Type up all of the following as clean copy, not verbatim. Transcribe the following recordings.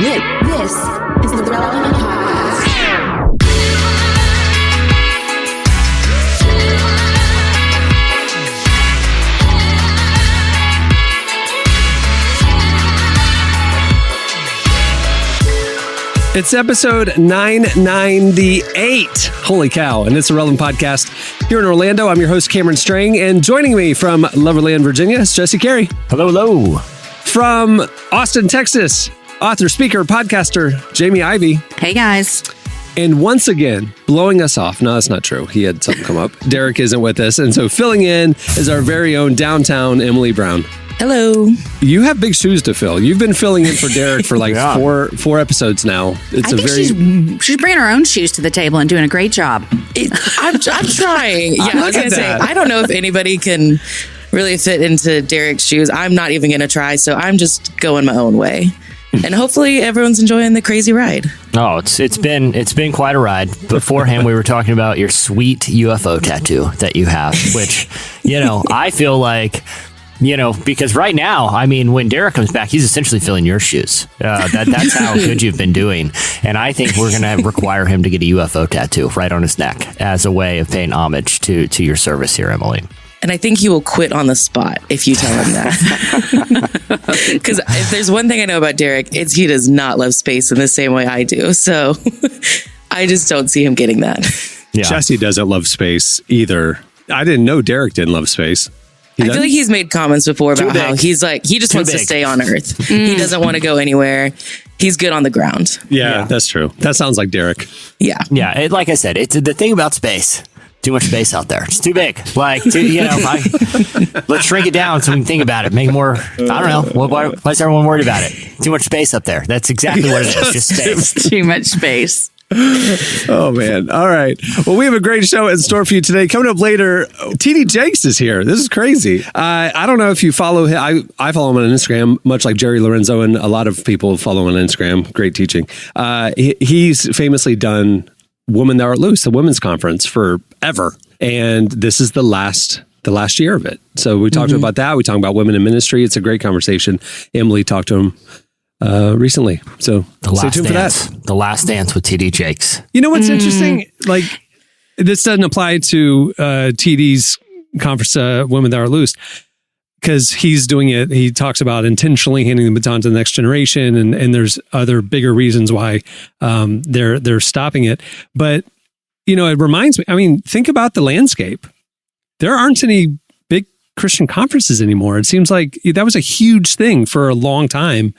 This is the Relevant Podcast. It's episode 998. Holy cow. And it's a Relevant Podcast here in Orlando. I'm your host, Cameron Strang. And joining me from Loverland, Virginia is Jesse Carey. Hello, hello. From Austin, Texas, author, speaker, podcaster, Jamie Ivey. Hey, guys. And once again, blowing us off. No, that's not true. He had something come up. Derek isn't with us. And so filling in is our very own downtown Emily Brown. Hello. You have big shoes to fill. You've been filling in for Derek for like four episodes now. I think she's bringing her own shoes to the table and doing a great job. I'm trying. Yeah, I was going to say, I don't know if anybody can really fit into Derek's shoes. I'm not even going to try, so I'm just going my own way. And hopefully everyone's enjoying the crazy ride. Oh, it's been quite a ride. Beforehand, we were talking about your sweet UFO tattoo that you have, which, I feel like, because right now, I mean, when Derek comes back, he's essentially filling your shoes. That's how good you've been doing. And I think we're going to require him to get a UFO tattoo right on his neck as a way of paying homage to your service here, Emily. And I think he will quit on the spot if you tell him that. Because if there's one thing I know about Derek, it's he does not love space in the same way I do. So I just don't see him getting that. Yeah. Jesse doesn't love space either. I didn't know Derek didn't love space. I feel like he's made comments before about how he's like, he just wants to stay on Earth. He doesn't want to go anywhere. He's good on the ground. Yeah, that's true. That sounds like Derek. Yeah. Yeah. Like I said, it's the thing about space. Too much space out there. It's too big. Let's shrink it down so we can think about it. Make more, I don't know. Why is everyone worried about it? Too much space up there. That's exactly what it is. Just space. Too much space. Oh, man. All right. Well, we have a great show in store for you today. Coming up later, TD Jakes is here. This is crazy. I don't know if you follow him. I follow him on Instagram, much like Jerry Lorenzo, and a lot of people follow him on Instagram. Great teaching. He's famously done Women That Are Loose, the women's conference, forever. And this is the last year of it. So we talked about that. We talked about women in ministry. It's a great conversation. Emily talked to him recently. So stay tuned for that. The Last Dance with TD Jakes. You know what's interesting? Like, this doesn't apply to TD's conference, Women That Are Loose, because he's doing it. He talks about intentionally handing the baton to the next generation, and there's other bigger reasons why they're stopping it. But it reminds me. I mean, think about the landscape. There aren't any big Christian conferences anymore. It seems like that was a huge thing for a long time.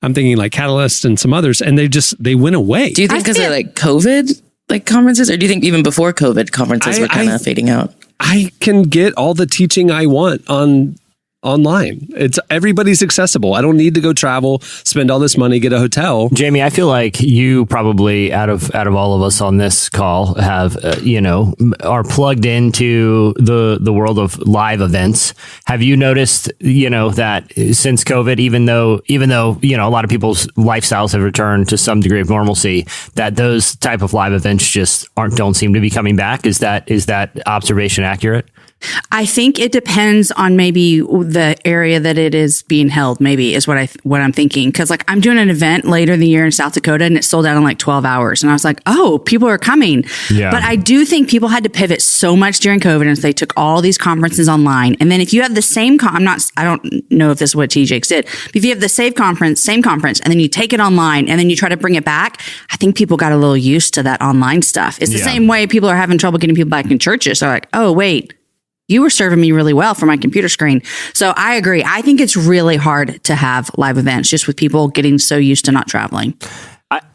I'm thinking like Catalyst and some others, and they went away. Do you think because of like COVID conferences, or do you think even before COVID conferences were kind of fading out? I can get all the teaching I want online. Everybody's accessible. I don't need to go travel, spend all this money, get a hotel. Jamie, I feel like you probably out of all of us on this call have are plugged into the world of live events. Have you noticed that since COVID, even though a lot of people's lifestyles have returned to some degree of normalcy, that those type of live events just don't seem to be coming back? Is that observation accurate? I think it depends on maybe the area that it is being held, maybe is what I'm thinking. Cause like I'm doing an event later in the year in South Dakota and it sold out in like 12 hours. And I was like, oh, people are coming. Yeah. But I do think people had to pivot so much during COVID and so they took all these conferences online. And then if you have the same, I don't know if this is what TJX did, but if you have the same conference, and then you take it online and then you try to bring it back, I think people got a little used to that online stuff. It's the same way people are having trouble getting people back in churches. So like, oh, wait. You were serving me really well for my computer screen. So I agree. I think it's really hard to have live events just with people getting so used to not traveling.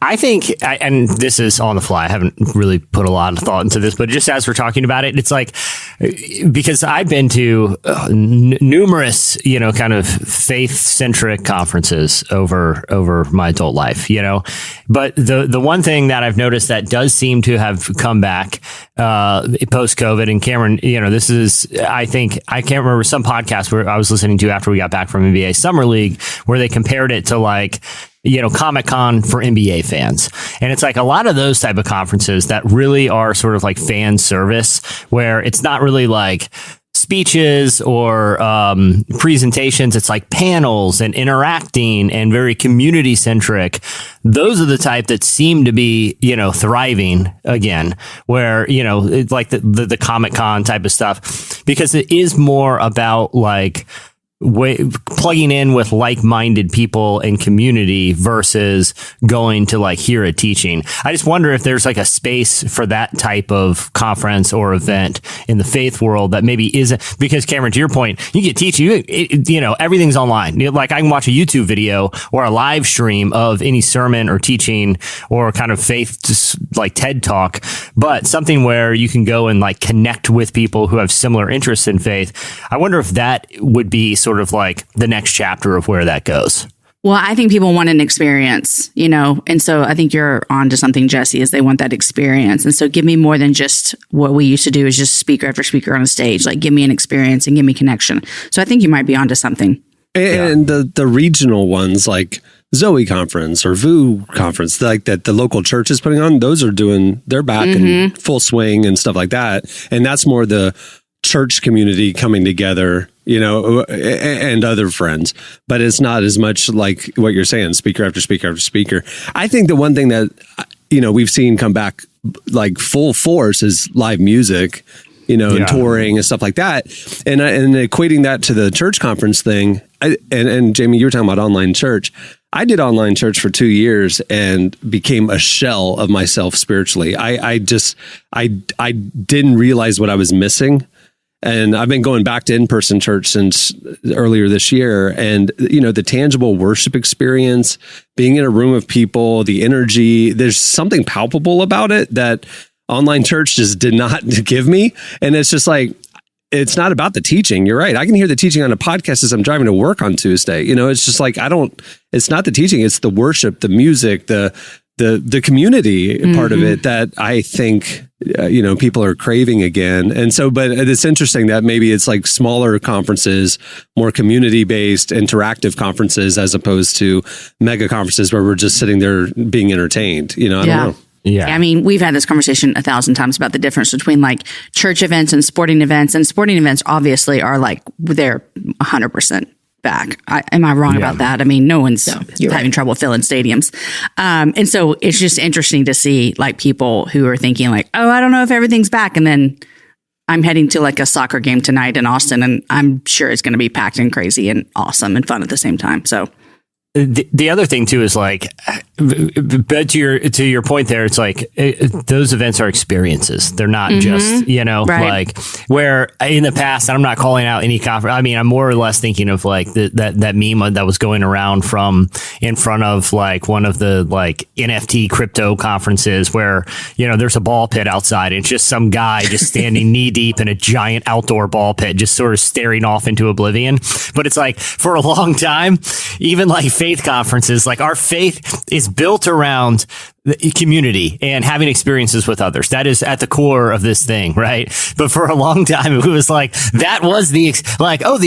I think, and this is on the fly, I haven't really put a lot of thought into this, but just as we're talking about it, it's like, because I've been to numerous, kind of faith-centric conferences over my adult life, but the one thing that I've noticed that does seem to have come back post-COVID, and Cameron, this is, I think, I can't remember some podcast where I was listening to after we got back from NBA Summer League, where they compared it to like, Comic-Con for NBA fans. And it's like a lot of those type of conferences that really are sort of like fan service, where it's not really like speeches or presentations. It's like panels and interacting and very community centric. Those are the type that seem to be, thriving again, where, it's like the Comic-Con type of stuff, because it is more about like plugging in with like-minded people and community versus going to like hear a teaching. I just wonder if there's like a space for that type of conference or event in the faith world that maybe isn't, because Cameron, to your point, you get teaching, everything's online. Like I can watch a YouTube video or a live stream of any sermon or teaching or kind of faith, just like TED Talk, but something where you can go and like connect with people who have similar interests in faith. I wonder if that would be sort of like the next chapter of where that goes. Well, I think people want an experience, and so I think you're on to something, Jesse, is they want that experience. And so give me more than just what we used to do is just speaker after speaker on a stage. Like give me an experience and give me connection. So I think you might be onto something. And the regional ones like Zoe Conference or VU Conference, like that the local church is putting on, those are they're back in full swing and stuff like that. And that's more the church community coming together, and other friends, but it's not as much like what you're saying, speaker after speaker after speaker. I think the one thing that, we've seen come back like full force is live music, and touring and stuff like that. And equating that to the church conference thing. And Jamie, you were talking about online church. I did online church for 2 years and became a shell of myself spiritually. I didn't realize what I was missing. And I've been going back to in-person church since earlier this year. And, the tangible worship experience, being in a room of people, the energy, there's something palpable about it that online church just did not give me. And it's just like, it's not about the teaching. You're right. I can hear the teaching on a podcast as I'm driving to work on Tuesday. It's just like, it's not the teaching. It's the worship, the music, the community part of it that I think, people are craving again. And so, but it's interesting that maybe it's like smaller conferences, more community-based, interactive conferences, as opposed to mega conferences where we're just sitting there being entertained. I don't know. Yeah. I mean, we've had this conversation 1,000 times about the difference between like church events and sporting events. And sporting events obviously are like, they're 100% back. Am I wrong about that? I mean, no one's having trouble filling stadiums. And so it's just interesting to see like people who are thinking like, oh, I don't know if everything's back. And then I'm heading to like a soccer game tonight in Austin, and I'm sure it's going to be packed and crazy and awesome and fun at the same time. So the other thing too is like, but to your point there, it's like those events are experiences. They're not just like where in the past. And I'm not calling out any conference. I mean, I'm more or less thinking of like that meme that was going around from in front of like one of the like NFT crypto conferences where there's a ball pit outside. And it's just some guy just standing knee deep in a giant outdoor ball pit, just sort of staring off into oblivion. But it's like for a long time, even like faith conferences, like our faith is built around the community and having experiences with others. That is at the core of this thing, right? But for a long time, it was like, that was the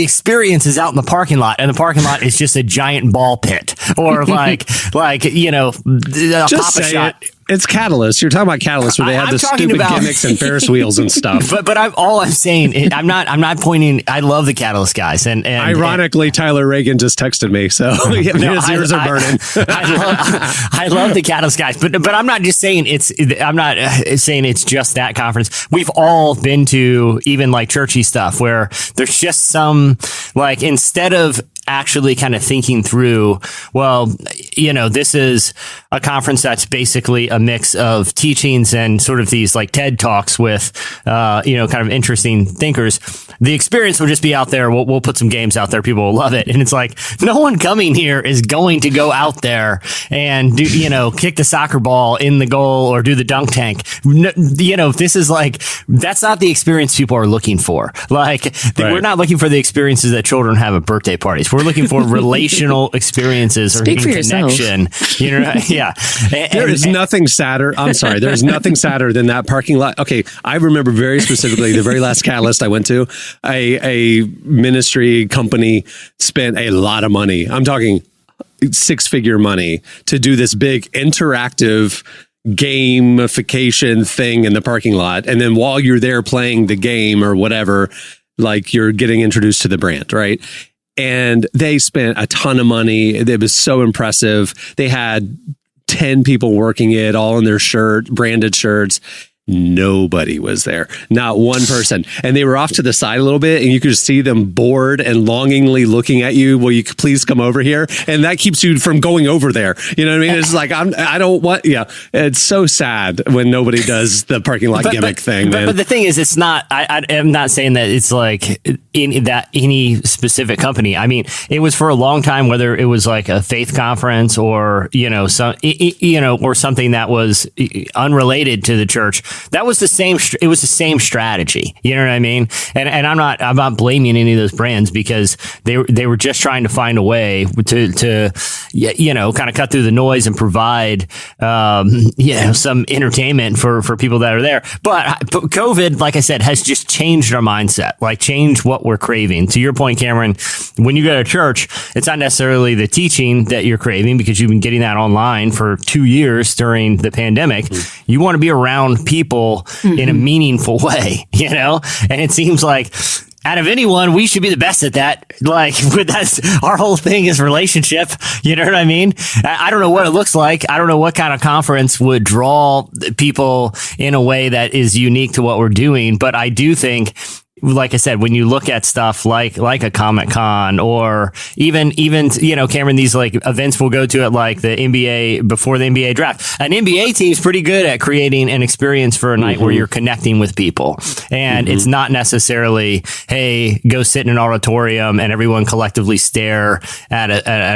experience is out in the parking lot, and the parking lot is just a giant ball pit, or like, a just Papa Shot. It's Catalyst. You're talking about Catalyst where they have the stupid gimmicks and Ferris wheels and stuff. But I'm saying, I'm not pointing. I love the Catalyst guys, and ironically, Tyler Reagan just texted me, so his ears are burning. I love the Catalyst guys, but I'm not just saying I'm not saying it's just that conference. We've all been to even like churchy stuff where there's just some like, instead of actually kind of thinking through, well, this is a conference that's basically a mix of teachings and sort of these like TED Talks with, kind of interesting thinkers. The experience will just be out there. We'll put some games out there. People will love it. And it's like, no one coming here is going to go out there and do, kick the soccer ball in the goal or do the dunk tank. This is like, that's not the experience people are looking for. Like, we're not looking for the experiences that children have at birthday parties. We're looking for relational experiences or connection. There is nothing sadder. I'm sorry. There's nothing sadder than that parking lot. Okay. I remember very specifically the very last Catalyst I went to, a ministry company spent a lot of money. I'm talking 6-figure money to do this big interactive gamification thing in the parking lot. And then while you're there playing the game or whatever, like you're getting introduced to the brand, right? And they spent a ton of money. It was so impressive. They had 10 people working it, all in their branded shirts. Nobody was there, not one person. And they were off to the side a little bit, and you could see them bored and longingly looking at you. Will you please come over here? And that keeps you from going over there. You know what I mean? It's like, I don't want, yeah. It's so sad when nobody does the parking lot gimmick thing, man. But the thing is, it's not, I am not saying that it's like in that any specific company. I mean, it was for a long time, whether it was like a faith conference or, or something that was unrelated to the church. That was the same. It was the same strategy. You know what I mean? And I'm not blaming any of those brands because they were just trying to find a way to kind of cut through the noise and provide some entertainment for people that are there. But COVID, like I said, has just changed our mindset, like changed what we're craving. To your point, Cameron, when you go to church, it's not necessarily the teaching that you're craving because you've been getting that online for 2 years during the pandemic. Mm-hmm. You want to be around people in a meaningful way, and it seems like out of anyone, we should be the best at that. Like, that's our whole thing is relationship. You know what I mean? I don't know what it looks like. I don't know what kind of conference would draw people in a way that is unique to what we're doing. But I do think, like I said, when you look at stuff like a Comic-Con or even Cameron, these like events we'll go to at like the NBA before the NBA draft, an NBA team's pretty good at creating an experience for a night where you're connecting with people. And it's not necessarily, hey, go sit in an auditorium and everyone collectively stare at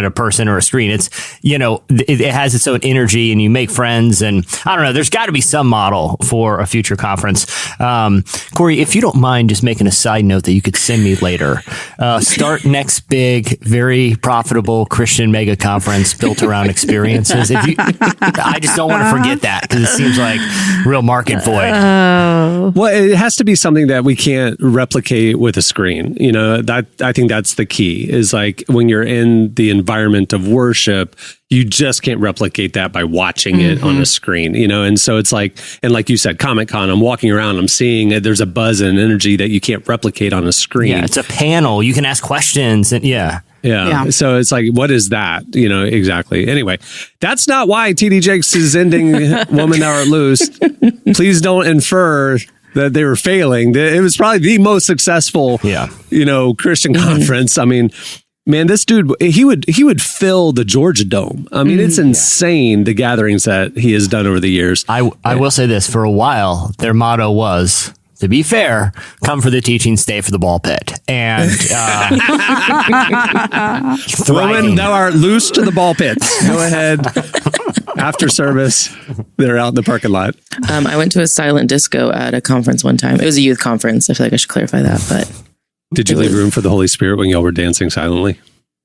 a person or a screen. It's, it has its own energy and you make friends. And I don't know, there's got to be some model for a future conference. Corey, if you don't mind just making a side note that you could send me later. Start next big, very profitable Christian mega conference built around experiences. I just don't want to forget that because it seems like real market void. Well, it has to be something that we can't replicate with a screen. I think that's the key is like when you're in the environment of worship, you just can't replicate that by watching it on a screen, and so it's like, and like you said, Comic-Con, I'm walking around, I'm seeing there's a buzz and energy that you can't replicate on a screen. Yeah, it's a panel. You can ask questions and yeah. So it's like, what is that? Exactly. Anyway, that's not why TD Jakes is ending Woman Thou Art Loosed. Please don't infer that they were failing. It was probably the most successful, Christian conference. I mean, man, this dude, he would fill the Georgia Dome. I mean, it's insane the gatherings that he has done over the years. I will say this, for a while, their motto was, to be fair, come for the teaching, stay for the ball pit. And Woman, thou art loose to the ball pit. Go ahead. After service, they're out in the parking lot. I went to a silent disco at a conference one time. It was a youth conference. I feel like I should clarify that, but... Did you leave room for the Holy Spirit when y'all were dancing silently?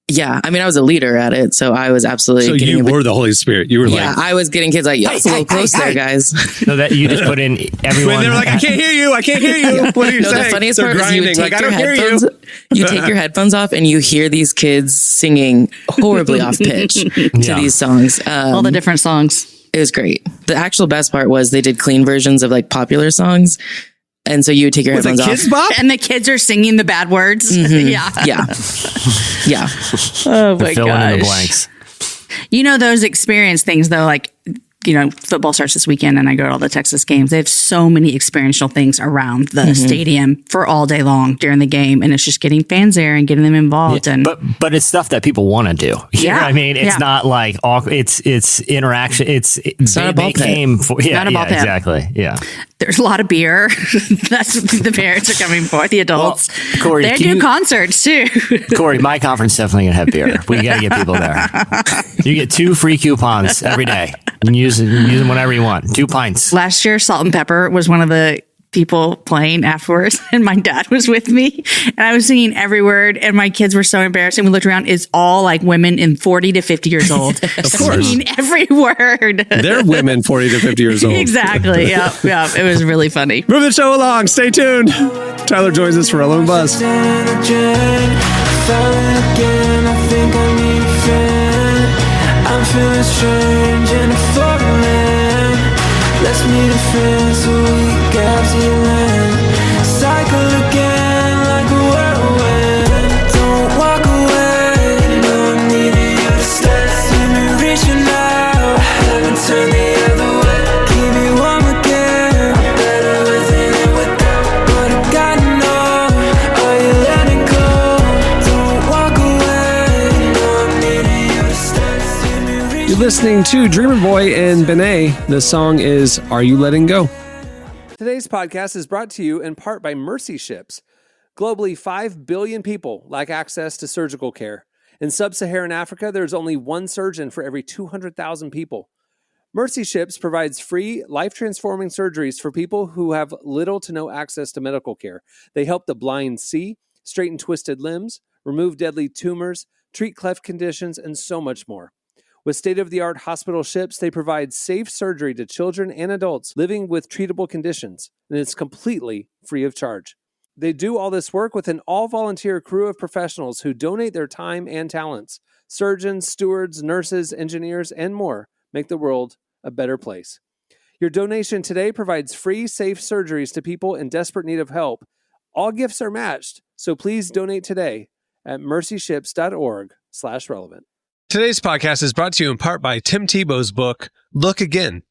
Yeah. I mean, I was a leader at it, so I was absolutely... So you were the Holy Spirit. You were yeah, I was getting kids like, yo, it's a little close there, guys. So that you just put in everyone... When they're like, I can't hear you. What are you saying? The funniest part is you take your headphones... You take your headphones off and you hear these kids singing horribly off pitch to these songs. All the different songs. It was great. The actual best part was they did clean versions of like popular songs. And so you would take your headphones off. And the kids are singing the bad words. Yeah. Oh my gosh. Filling in the blanks. Those experience things though, like, football starts this weekend and I go to all the Texas games. They have so many experiential things around the stadium for all day long during the game. And it's just getting fans there and getting them involved. Yeah, and but it's stuff that people want to do. You know what I mean? It's not like it's interaction. It's not a ball pit. Not a ball pit. Exactly. Yeah. There's a lot of beer. That's what the parents are coming for, the adults. Well, Corey, they do concerts too. Corey, my conference definitely going to have beer. We got to get people there. You get 2 free coupons every day. And use them whenever you want. 2 pints. Last year, Salt and Pepper was one of the people playing afterwards, and my dad was with me, and I was singing every word, and my kids were so embarrassed. And we looked around; it's all like women in 40 to 50 years old, singing every word. They're women 40 to 50 years old. Exactly. Yeah. It was really funny. Move the show along. Stay tuned. Tyler joins us for a little buzz. I'm feeling strange and a foreign land. Let's meet a friend so we can see land. Cycle again like listening to Dreamer Boy and Benet. The song is Are You Letting Go? Today's podcast is brought to you in part by Mercy Ships. Globally, 5 billion people lack access to surgical care. In sub-Saharan Africa, there's only one surgeon for every 200,000 people. Mercy Ships provides free, life-transforming surgeries for people who have little to no access to medical care. They help the blind see, straighten twisted limbs, remove deadly tumors, treat cleft conditions, and so much more. With state-of-the-art hospital ships, they provide safe surgery to children and adults living with treatable conditions, and it's completely free of charge. They do all this work with an all-volunteer crew of professionals who donate their time and talents. Surgeons, stewards, nurses, engineers, and more make the world a better place. Your donation today provides free, safe surgeries to people in desperate need of help. All gifts are matched, so please donate today at mercyships.org/relevant. Today's podcast is brought to you in part by Tim Tebow's book, Look Again.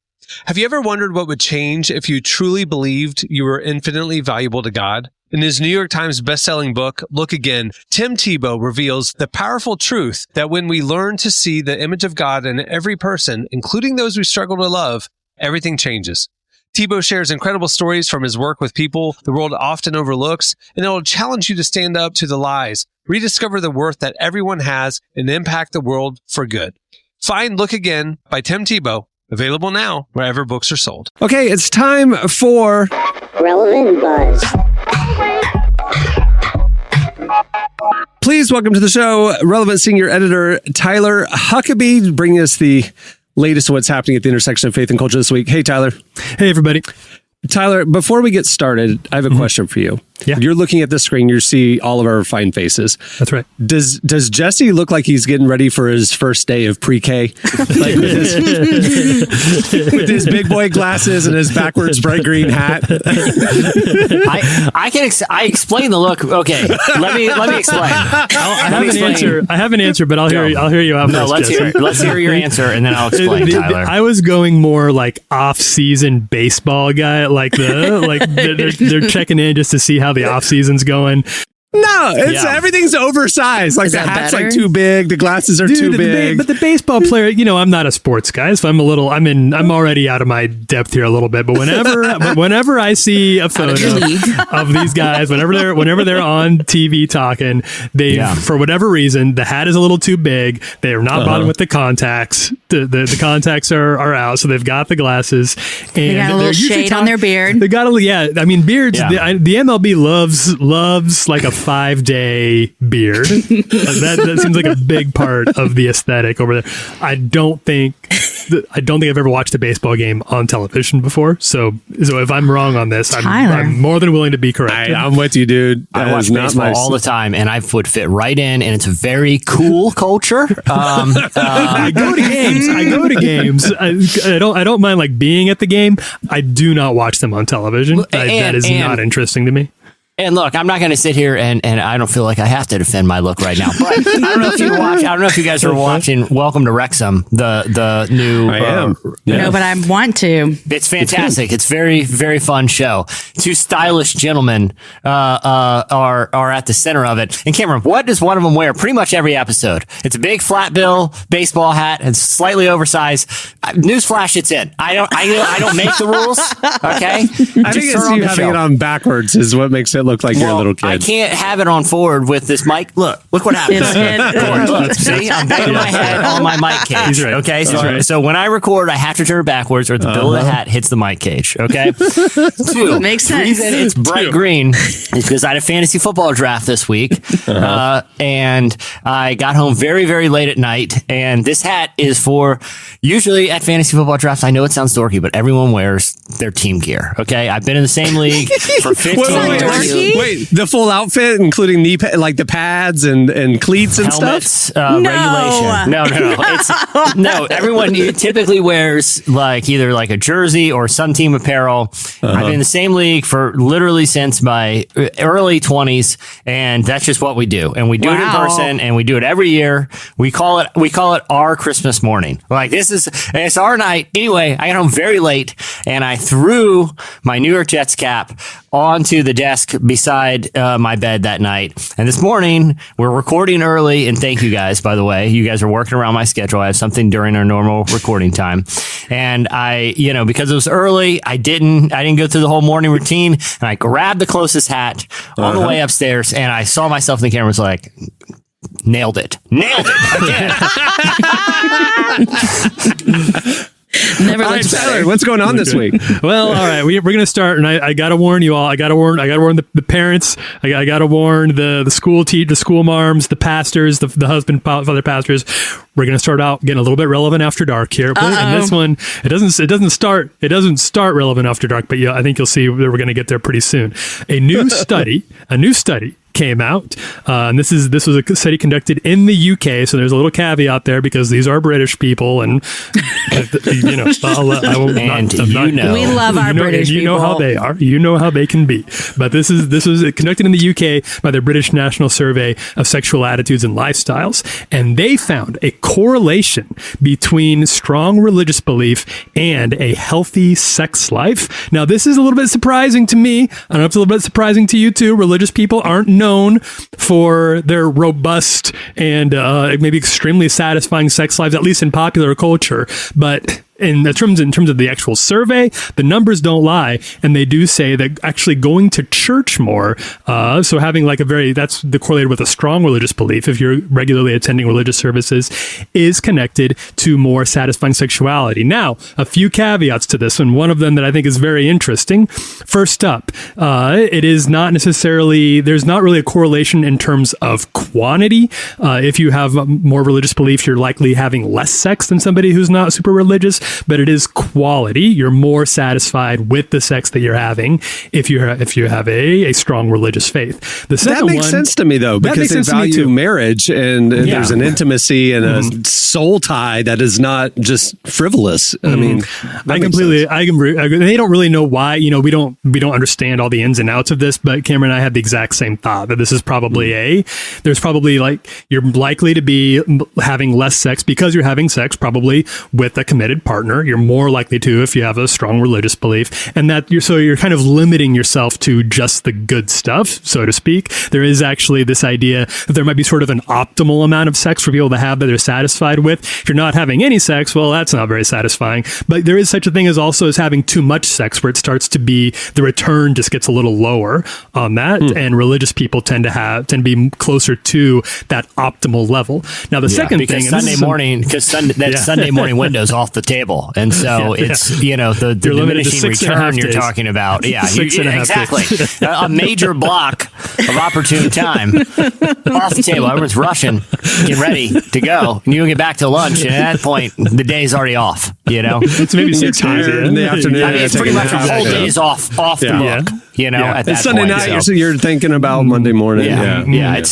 Have you ever wondered what would change if you truly believed you were infinitely valuable to God? In his New York Times bestselling book, Look Again, Tim Tebow reveals the powerful truth that when we learn to see the image of God in every person, including those we struggle to love, everything changes. Tebow shares incredible stories from his work with people the world often overlooks, and it will challenge you to stand up to the lies, rediscover the worth that everyone has, and impact the world for good. Find Look Again by Tim Tebow, available now wherever books are sold. Okay, it's time for Relevant Buzz. Please welcome to the show, Relevant Senior Editor Tyler Huckabee, bringing us the latest of what's happening at the intersection of faith and culture this week. Hey, Tyler. Hey, everybody. Tyler, before we get started, I have a question for you. Yeah. You're looking at the screen, you see all of our fine faces. That's right. Does Jesse look like he's getting ready for his first day of pre-K? Like with his big boy glasses and his backwards bright green hat? I explain the look. Okay, let me explain. I have an answer, but I'll hear you out. No, let's hear your answer, and then I'll explain, Tyler. I was going more like off-season baseball guy, like they're checking in just to see how the off season's going. No, everything's oversized. Like the hat's like too big, the glasses are too big. But the baseball player, I'm not a sports guy, so I'm already out of my depth here a little bit. But whenever I see a photo of these guys, whenever they're on TV talking, for whatever reason, the hat is a little too big. They are not bothered with the contacts. The contacts are out, so they've got the glasses. And they got a little shade on their beard. They got beards. Yeah. The MLB loves like a 5-day beard. that seems like a big part of the aesthetic over there. I don't think I've ever watched a baseball game on television before. So if I'm wrong on this, I'm more than willing to be corrected. I'm with you, dude. I watch baseball all the time, and I would fit right in, and it's a very cool culture. I go to games. I don't mind like being at the game. I do not watch them on television. That is not interesting to me. And look, I'm not going to sit here and I don't feel like I have to defend my look right now. But I don't know if you guys are watching Welcome to Wrexham, the new. I am. No, but I want to. It's fantastic. It's very, very fun show. Two stylish gentlemen are at the center of it. And Cameron, what does one of them wear? Pretty much every episode. It's a big flat bill baseball hat. It's slightly oversized. Newsflash, it's in. I don't make the rules. Okay, I think it's you having it on backwards is what makes it look like you're a little kid. I can't have it on forward with this mic. Look what happens. Look, see, I'm banging my head on my mic cage. He's right. Okay, so when I record, I have to turn it backwards, or the bill of the hat hits the mic cage. Okay, two. Makes sense. The reason it's bright green is because I had a fantasy football draft this week, and I got home very, very late at night. And this hat is for usually at fantasy football drafts. I know it sounds dorky, but everyone wears their team gear. Okay, I've been in the same league for 15 years. Wait, the full outfit, including the pads and cleats and helmets, stuff? Regulation. No. Everyone typically wears either a jersey or some team apparel. I've been in the same league for literally since my early 20s, and that's just what we do. And we do it in person, and we do it every year. We call it our Christmas morning. It's our night. Anyway, I got home very late, and I threw my New York Jets cap onto the desk beside my bed that night. And this morning, we're recording early. And thank you guys, by the way. You guys are working around my schedule. I have something during our normal recording time. And I, because it was early, I didn't go through the whole morning routine. And I grabbed the closest hat on the way upstairs. And I saw myself in the camera. Was like, nailed it again. Never All right, looked better. Tyler, what's going on this week? Well, all right, we're going to start, and I got to warn you all. I got to warn the parents. I got to warn the school the school marms, the pastors, the husband, father pastors. We're going to start out getting a little bit relevant after dark here. And this one, it doesn't start relevant after dark, but yeah, I think you'll see that we're going to get there pretty soon. A new study came out, and this was a study conducted in the UK. So there's a little caveat there because these are British people, and we love our British people. You know how they are. You know how they can be. But this was conducted in the UK by the British National Survey of Sexual Attitudes and Lifestyles, and they found a correlation between strong religious belief and a healthy sex life. Now, this is a little bit surprising to me. I don't know if it's a little bit surprising to you too. Religious people aren't known for their robust and maybe extremely satisfying sex lives, at least in popular culture. But in terms of the actual survey, the numbers don't lie, and they do say that actually going to church more, so having that's correlated with a strong religious belief, if you're regularly attending religious services, is connected to more satisfying sexuality. Now, a few caveats to this, and one of them that I think is very interesting. First up, it is not necessarily, there's not really a correlation in terms of quantity. If you have more religious belief, you're likely having less sex than somebody who's not super religious. But it is quality. You're more satisfied with the sex that you're having if you have a strong religious faith. The second that makes sense to me though, because they value marriage and there's an intimacy and a soul tie that is not just frivolous. I mean, I agree. They don't really know why. We don't understand all the ins and outs of this. But Cameron and I had the exact same thought that this is probably there's probably you're likely to be having less sex because you're having sex probably with a committed partner. You're more likely to if you have a strong religious belief, and that you're kind of limiting yourself to just the good stuff, so to speak. There is actually this idea that there might be sort of an optimal amount of sex for people to have that they're satisfied with. If you're not having any sex, well, that's not very satisfying. But there is such a thing as having too much sex, where it starts to be the return just gets a little lower on that, and religious people tend to be closer to that optimal level. Now, the second thing, Sunday morning window's off the table. And so it's, the diminishing return you're talking about. Yeah, exactly. A major block of opportune time off the table. Everyone's rushing, getting ready to go. And you get back to lunch. And at that point, the day's already off, It's maybe 6 tired in the afternoon. I mean, it's pretty much a whole day's off the book. At that Sunday point, night, you're thinking about Monday morning. It's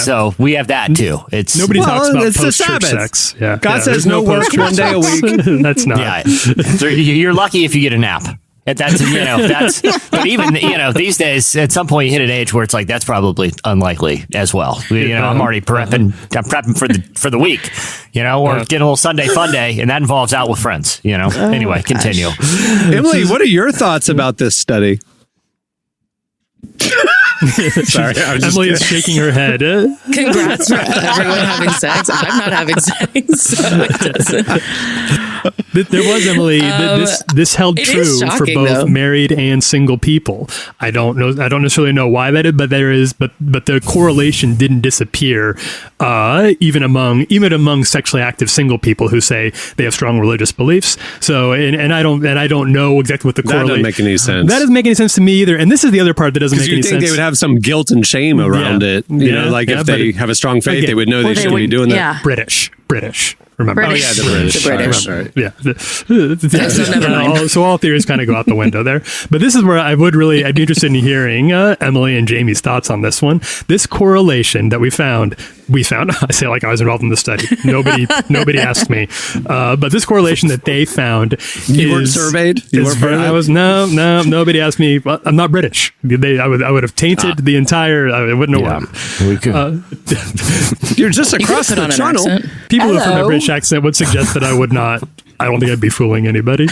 so we have that too. It's nobody talks about it's post-church the Sabbath. sex. Yeah, God says no work one day a week. That's not. Yeah, you're lucky if you get a nap. But even these days, at some point you hit an age where it's like that's probably unlikely as well. I'm already prepping. I'm prepping for the week. Or get a little Sunday fun day, and that involves out with friends. Anyway, continue. Emily, what are your thoughts about this study? Sorry, Emily is shaking her head. Congrats for everyone having sex. I'm not having sex. So it doesn't. There was, Emily, this held true for both married and single people. I don't necessarily know why that is, but there is, but the correlation didn't disappear, even among sexually active single people who say they have strong religious beliefs. So, and I don't know exactly what the correlation. That doesn't make any sense. That doesn't make any sense to me either. And this is the other part that doesn't make any sense. You think they would have some guilt and shame around it? If they have a strong faith, they would know they shouldn't be doing that. British. Remember? British. Oh, yeah, the British. Right. Yeah. So all theories kind of go out the window there. But this is where I'd be interested in hearing Emily and Jamie's thoughts on this one. This correlation that we found, I say like I was involved in the study. Nobody asked me. But this correlation that they found You weren't surveyed? Nobody asked me. Well, I'm not British. I would have tainted the entire, I wouldn't have won. We could. You're just across the channel. People who from a British accent would suggest that I would not. I don't think I'd be fooling anybody.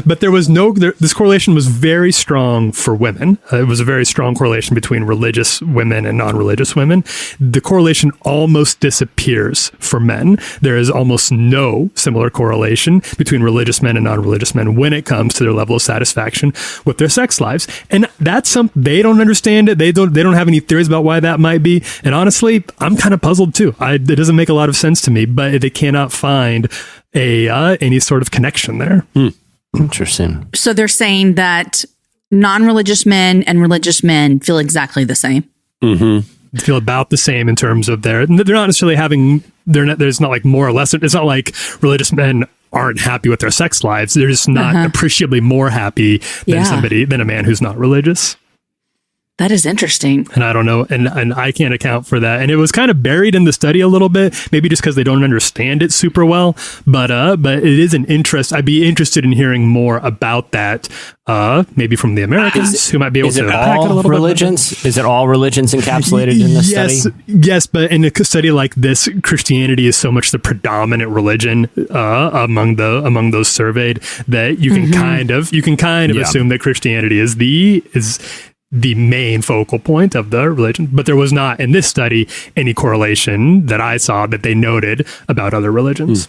But this correlation was very strong for women. It was a very strong correlation between religious women and non-religious women. The correlation almost disappears for men. There is almost no similar correlation between religious men and non-religious men when it comes to their level of satisfaction with their sex lives. And that's something they don't understand it. They don't have any theories about why that might be. And honestly, I'm kind of puzzled too. It doesn't make a lot of sense to me, but they cannot find any sort of connection there. Interesting. So they're saying that non-religious men and religious men feel exactly the same. Mm-hmm. Feel about the same in terms of they're not necessarily there's not like more or less. It's not like religious men aren't happy with their sex lives. They're just not appreciably more happy than a man who's not religious. That is interesting. And I don't know, and I can't account for that. And it was kind of buried in the study a little bit, maybe just because they don't understand it super well. But it is an interest. I'd be interested in hearing more about that, maybe from the Americans who might be able to unpack it a little religions? bit. Is it all religions encapsulated in this study? Yes, but in a study like this, Christianity is so much the predominant religion among those surveyed that you can kind of assume that Christianity is the main focal point of the religion, but there was not in this study any correlation that I saw that they noted about other religions.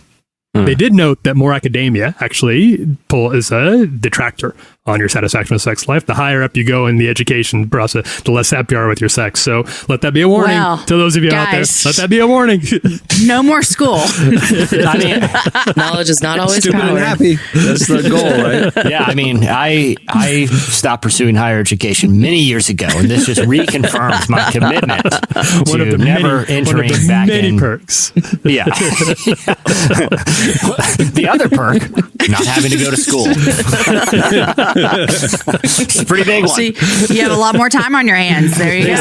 They did note that more academia actually is a detractor on your satisfaction with sex life. The higher up you go in the education process, the less happy you are with your sex. So let that be a warning to those of you out there. Let that be a warning. No more school. I mean, knowledge is not always stupid power. and happy. That's the goal, right? Yeah, I mean, I stopped pursuing higher education many years ago, and this just reconfirms my commitment to never entering back in. Many perks. Yeah. The other perk, not having to go to school. It's a pretty big one. See, you have a lot more time on your hands. There you go.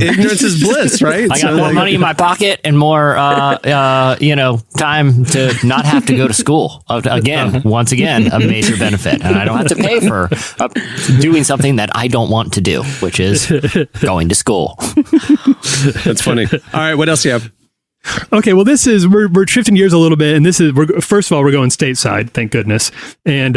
Ignorance is bliss, right? I got more money in my pocket and more, time to not have to go to school. Once again, a major benefit. And I don't have to pay for doing something that I don't want to do, which is going to school. That's funny. All right, what else do you have? Okay, well, we're shifting gears a little bit, and first of all, we're going stateside, thank goodness, and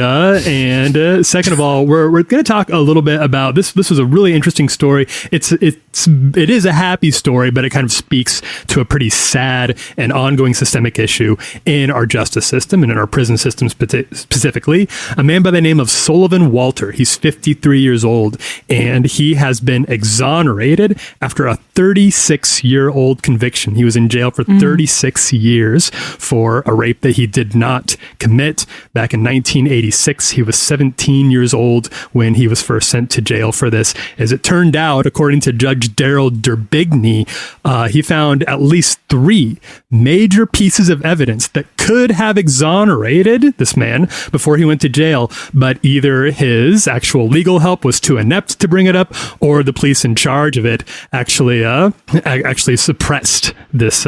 second of all, we're going to talk a little bit about this. This was a really interesting story. It is a happy story, but it kind of speaks to a pretty sad and ongoing systemic issue in our justice system and in our prison system specifically. A man by the name of Sullivan Walter. He's 53 years old, and he has been exonerated after a 36-year-old conviction. He was in jail for 36 years for a rape that he did not commit. Back in 1986, he was 17 years old when he was first sent to jail for this. As it turned out, according to Judge Daryl Derbigny, he found at least 3 major pieces of evidence that could have exonerated this man before he went to jail, but either his actual legal help was too inept to bring it up, or the police in charge of it actually suppressed this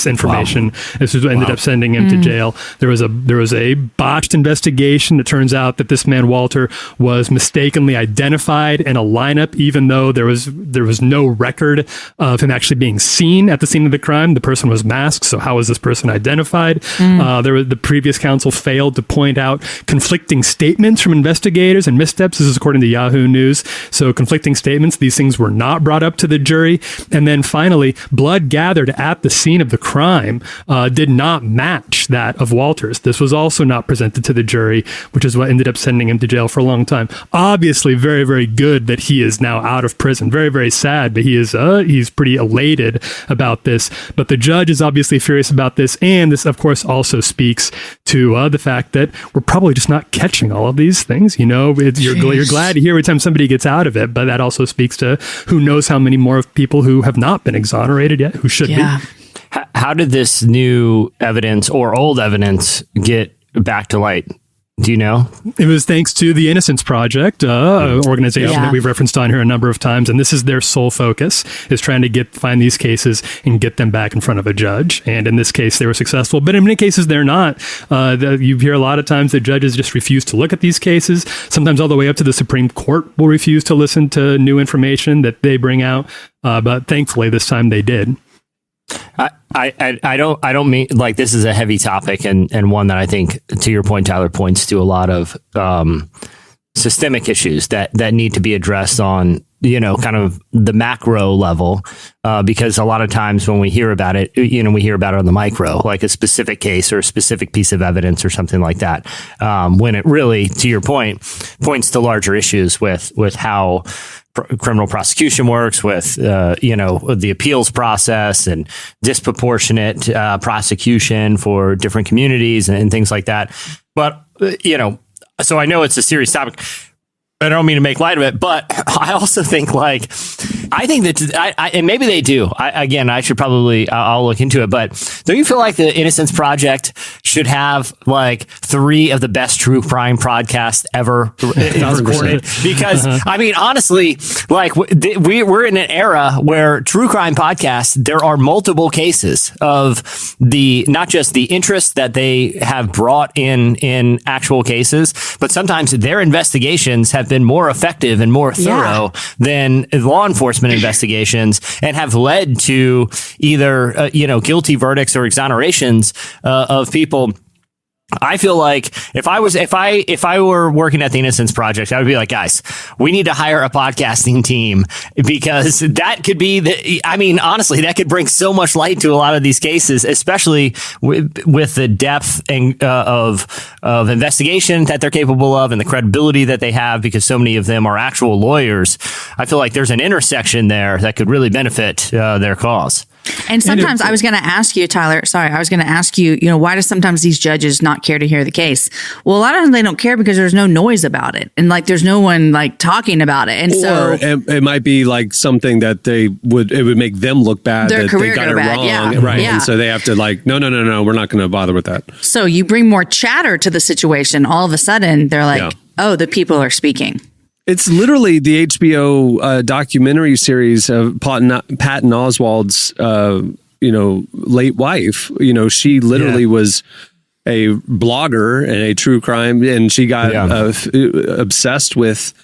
information. Wow. This is what ended up sending him to jail. There was a botched investigation. It turns out that this man Walter was mistakenly identified in a lineup, even though there was no record of him actually being seen at the scene of the crime. The person was masked, so how was this person identified? The previous counsel failed to point out conflicting statements from investigators and missteps. This is according to Yahoo News. So conflicting statements, these things were not brought up to the jury. And then finally, blood gathered at the scene of the crime did not match that of Walter's. This was also not presented to the jury, which is what ended up sending him to jail for a long time. Obviously, very, very good that he is now out of prison. Very, very sad, but he's pretty elated about this. But the judge is obviously furious about this, and this, of course, also speaks to the fact that we're probably just not catching all of these things. You know, you're glad to hear every time somebody gets out of it, but that also speaks to who knows how many more of people who have not been exonerated yet, who should be. How did this new evidence or old evidence get back to light? Do you know? It was thanks to the Innocence Project, an organization that we've referenced on here a number of times, and this is their sole focus, is trying to find these cases and get them back in front of a judge. And in this case, they were successful, but in many cases, they're not. You hear a lot of times that judges just refuse to look at these cases. Sometimes all the way up to the Supreme Court will refuse to listen to new information that they bring out. But thankfully, this time they did. I don't mean like this is a heavy topic and one that I think, to your point, Tyler, points to a lot of systemic issues that need to be addressed on, kind of the macro level, because a lot of times when we hear about it, we hear about it on the micro, like a specific case or a specific piece of evidence or something like that. When it really, to your point, points to larger issues with how criminal prosecution works, with the appeals process and disproportionate prosecution for different communities and things like that. But so I know it's a serious topic. I don't mean to make light of it, but I also think and maybe they do. I'll look into it. But don't you feel like the Innocence Project should have like 3 of the best true crime podcasts ever recorded? Because I mean, honestly, like we're in an era where true crime podcasts, there are multiple cases of not just the interest that they have brought in actual cases, but sometimes their investigations have been more effective and more thorough than law enforcement investigations, and have led to either guilty verdicts or exonerations of people. I feel like if I were working at the Innocence Project, I would be like, guys, we need to hire a podcasting team, because that could be honestly, that could bring so much light to a lot of these cases, especially with the depth and of investigation that they're capable of and the credibility that they have, because so many of them are actual lawyers. I feel like there's an intersection there that could really benefit their cause. And sometimes I was going to ask you, Tyler, why do sometimes these judges not care to hear the case? Well, a lot of times they don't care because there's no noise about it. And like, there's no one like talking about it. And so it might be like something that it would make them look bad. Their that career they got go it bad. wrong. Yeah. Right. Yeah. And so they have to like, no, we're not going to bother with that. So you bring more chatter to the situation. All of a sudden they're like, oh, the people are speaking. It's literally the HBO documentary series of Patton Oswalt's, late wife. She literally was a blogger and a true crime, and she got obsessed with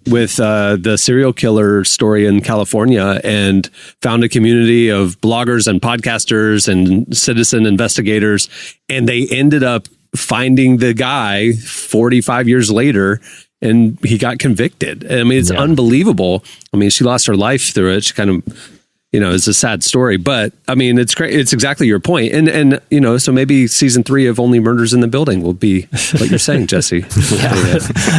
the serial killer story in California, and found a community of bloggers and podcasters and citizen investigators, and they ended up finding the guy 45 years later. And he got convicted. I mean, it's unbelievable. I mean, she lost her life through it. She kind of, it's a sad story, but I mean, it's great. It's exactly your point. And so maybe season 3 of Only Murders in the Building will be what you're saying, Jesse.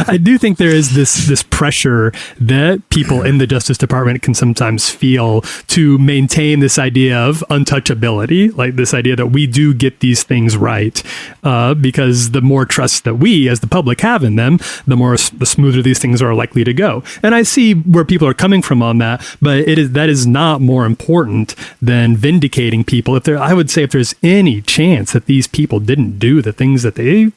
I do think there is this pressure that people in the Justice Department can sometimes feel to maintain this idea of untouchability, like this idea that we do get these things right, because the more trust that we as the public have in them, the smoother these things are likely to go. And I see where people are coming from on that, but that is not more important than vindicating people. I would say if there's any chance that these people didn't do the things that they're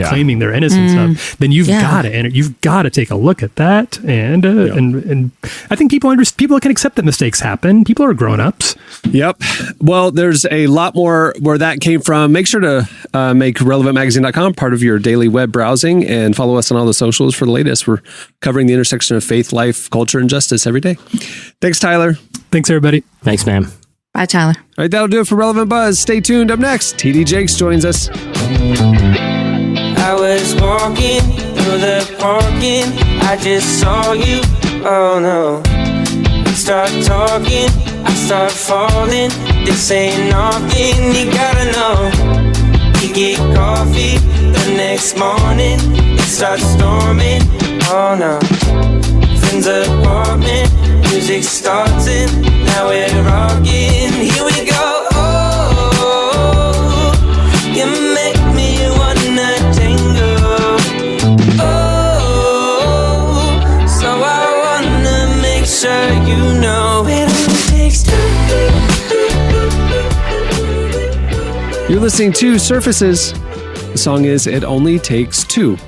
claiming their innocence of, then you've got to take a look at that. And I think people can accept that mistakes happen. People are grown-ups. Yep. Well, there's a lot more where that came from. Make sure to make relevantmagazine.com part of your daily web browsing, and follow us on all the socials for the latest. We're covering the intersection of faith, life, culture, and justice every day. Thanks, Tyler. Thanks, everybody. Thanks, man. Bye, Tyler. All right, that'll do it for Relevant Buzz. Stay tuned. Up next, TD Jakes joins us. I was walking through the parking, I just saw you, oh no. We start talking, I start falling, this ain't nothing, you gotta know. We get coffee the next morning, it starts storming, oh no. Friends apartment, music starting, now we're rocking, here we go. Oh, you make me wanna tango. Oh, so I wanna make sure you know it only takes two. You're listening to Surfaces. The song is It Only Takes Two.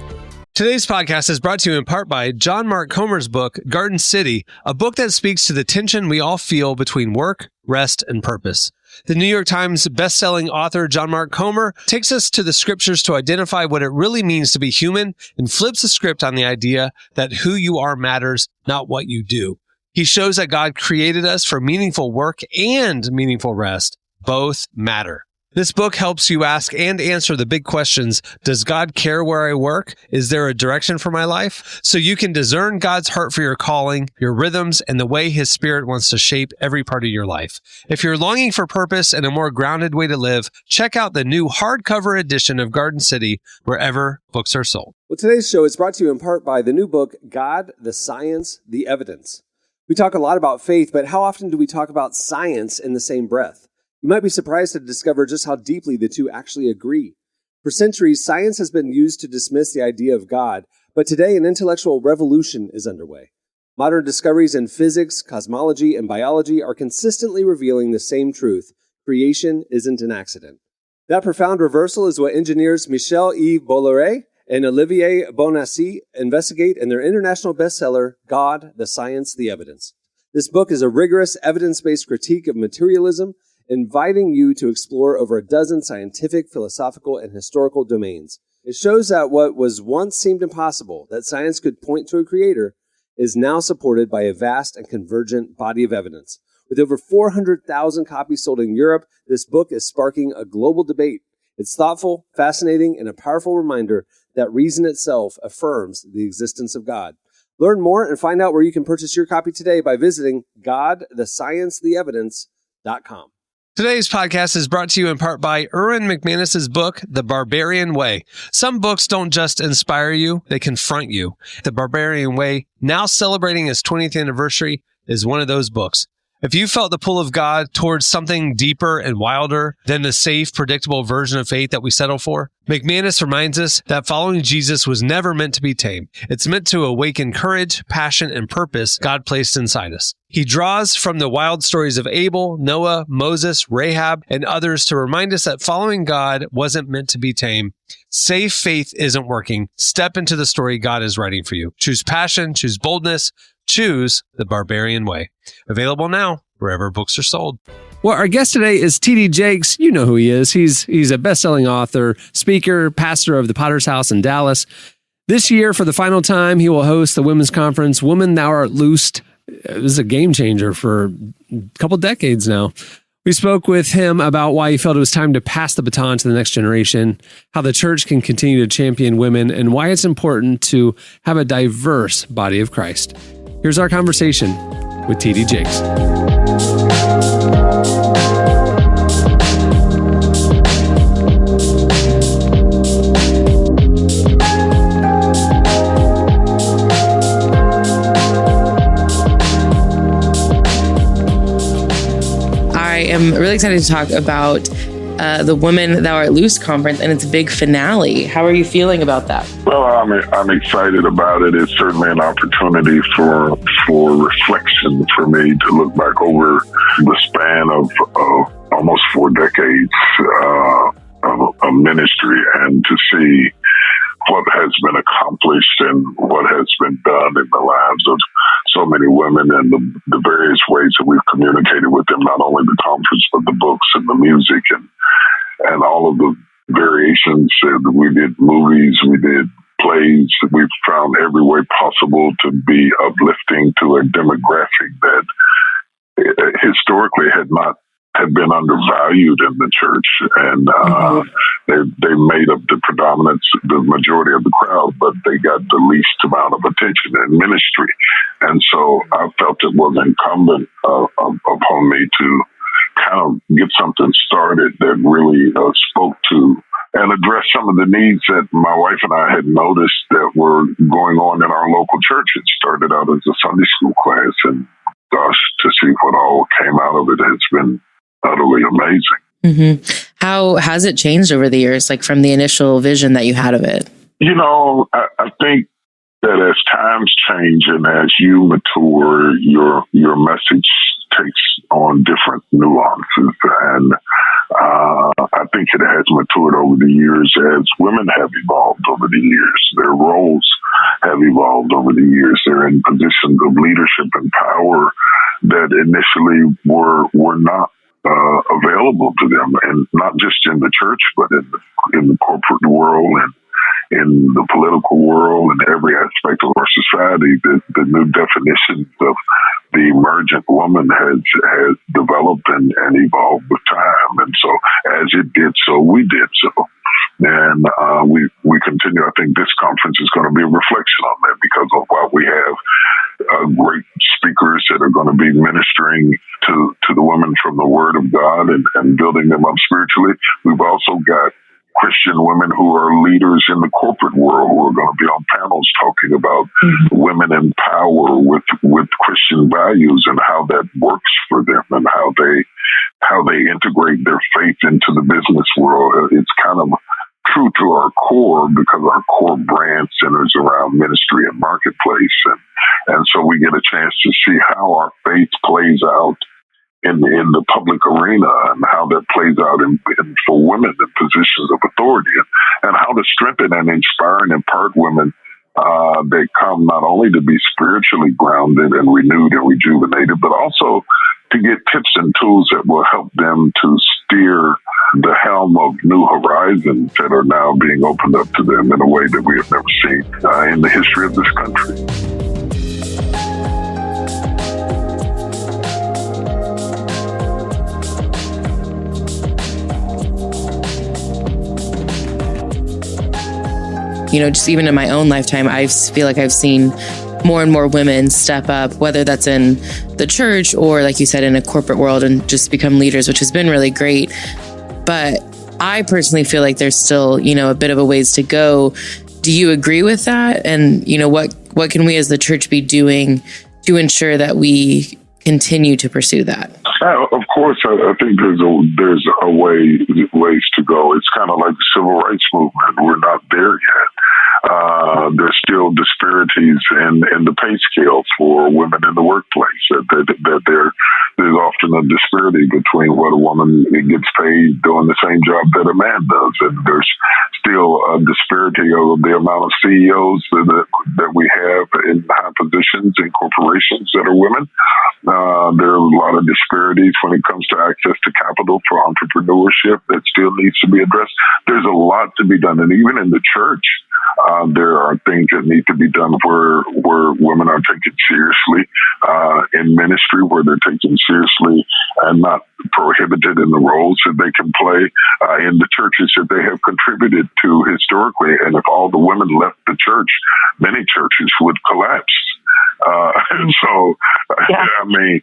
Today's podcast is brought to you in part by John Mark Comer's book, Garden City, a book that speaks to the tension we all feel between work, rest, and purpose. The New York Times bestselling author John Mark Comer takes us to the scriptures to identify what it really means to be human, and flips the script on the idea that who you are matters, not what you do. He shows that God created us for meaningful work and meaningful rest, Both matter. This book helps you ask and answer the big questions. Does God care where I work? Is there a direction for my life? So you can discern God's heart for your calling, your rhythms, and the way His Spirit wants to shape every part of your life. If you're longing for purpose and a more grounded way to live, check out the new hardcover edition of Garden City wherever books are sold. Well, today's show is brought to you in part by the new book, God, the Science, the Evidence. We talk a lot about faith, but how often do we talk about science in the same breath? You might be surprised to discover just how deeply the two actually agree. For centuries, science has been used to dismiss the idea of God, but today an intellectual revolution is underway. Modern discoveries in physics, cosmology, and biology are consistently revealing the same truth: creation isn't an accident. That profound reversal is what engineers Michel-Yves Bolloré and Olivier Bonassi investigate in their international bestseller, God, the Science, the Evidence. This book is a rigorous, evidence-based critique of materialism, inviting you to explore over a dozen scientific, philosophical, and historical domains. It shows that what was once seemed impossible, that science could point to a creator, is now supported by a vast and convergent body of evidence. With over 400,000 copies sold in Europe, this book is sparking a global debate. It's thoughtful, fascinating, and a powerful reminder that reason itself affirms the existence of God. Learn more and find out where you can purchase your copy today by visiting godthesciencetheevidence.com. Today's podcast is brought to you in part by Erwin McManus's book, The Barbarian Way. Some books don't just inspire you, they confront you. The Barbarian Way, now celebrating its 20th anniversary, is one of those books. If you felt the pull of God towards something deeper and wilder than the safe, predictable version of faith that we settle for, McManus reminds us that following Jesus was never meant to be tame. It's meant to awaken courage, passion, and purpose God placed inside us. He draws from the wild stories of Abel, Noah, Moses, Rahab, and others to remind us that following God wasn't meant to be tame. Safe faith isn't working. Step into the story God is writing for you. Choose passion, choose boldness, choose the Barbarian Way. Available now wherever books are sold. Well, our guest today is T.D. Jakes. You know who he is. He's a best-selling author, speaker, pastor of the Potter's House in Dallas. This year, for the final time, he will host the women's conference, Woman Thou Art Loosed. It was a game changer for a couple decades now. We spoke with him about why he felt it was time to pass the baton to the next generation, how the church can continue to champion women, and why it's important to have a diverse body of Christ. Here's our conversation with T.D. Jakes. I am really excited to talk about the Woman Thou Art Loose conference and its big finale. How are you feeling about that? Well, I'm excited about it. It's certainly an opportunity for reflection for me to look back over the span of almost 4 decades of ministry and to see what has been accomplished and what has been done in the lives of so many women and the various ways that we've communicated with them, not only the conference, but the books and the music and all of the variations. We did movies, we did plays. We've found every way possible to be uplifting to a demographic that historically had been undervalued in the church, and they made up the majority of the crowd, but they got the least amount of attention in ministry. And so I felt it was incumbent upon me to kind of get something started that really spoke to and address some of the needs that my wife and I had noticed that were going on in our local church. It started out as a Sunday school class, and gosh, to see what all came out of it has been utterly amazing. Mm-hmm. How has it changed over the years, like from the initial vision that you had of it? You know, I think that as times change and as you mature, your message takes on different nuances. And I think it has matured over the years as women have evolved over the years. Their roles have evolved over the years. They're in positions of leadership and power that initially were not available to them, and not just in the church, but in the corporate world and in the political world and every aspect of our society. The new definitions of the emergent woman has developed and evolved with time. it did so, we did so. And we continue. I think this conference is going to be a reflection on that, because of what we have great speakers that are going to be ministering to the women from the Word of God and building them up spiritually. We've also got Christian women who are leaders in the corporate world who are going to be on panels talking about women in power with Christian values and how that works for them and how they integrate their faith into the business world. It's kind of true to our core, because our core brand centers around ministry and marketplace. And so we get a chance to see how our faith plays out in the public arena, and how that plays out in for women in positions of authority, and how to strengthen and inspire and impart women that come not only to be spiritually grounded and renewed and rejuvenated, but also to get tips and tools that will help them to steer the helm of new horizons that are now being opened up to them in a way that we have never seen in the history of this country. Just even in my own lifetime, I feel like I've seen more and more women step up, whether that's in the church or, like you said, in a corporate world, and just become leaders, which has been really great. But I personally feel like there's still, a bit of a ways to go. Do you agree with that? And, what can we as the church be doing to ensure that we continue to pursue that? Of course, I think there's a ways to go. It's kind of like the civil rights movement. We're not there yet. There's still disparities in the pay scale for women in the workplace. There's often a disparity between what a woman gets paid doing the same job that a man does, and there's still a disparity of the amount of CEOs that we have in high positions in corporations that are women. There are a lot of disparities when it comes to access to capital for entrepreneurship that still needs to be addressed. There's a lot to be done, and even in the church, there are things that need to be done where women are taken seriously in ministry, where they're taken seriously and not prohibited in the roles that they can play in the churches that they have contributed to historically. And if all the women left the church, many churches would collapse. And so, yeah. I mean,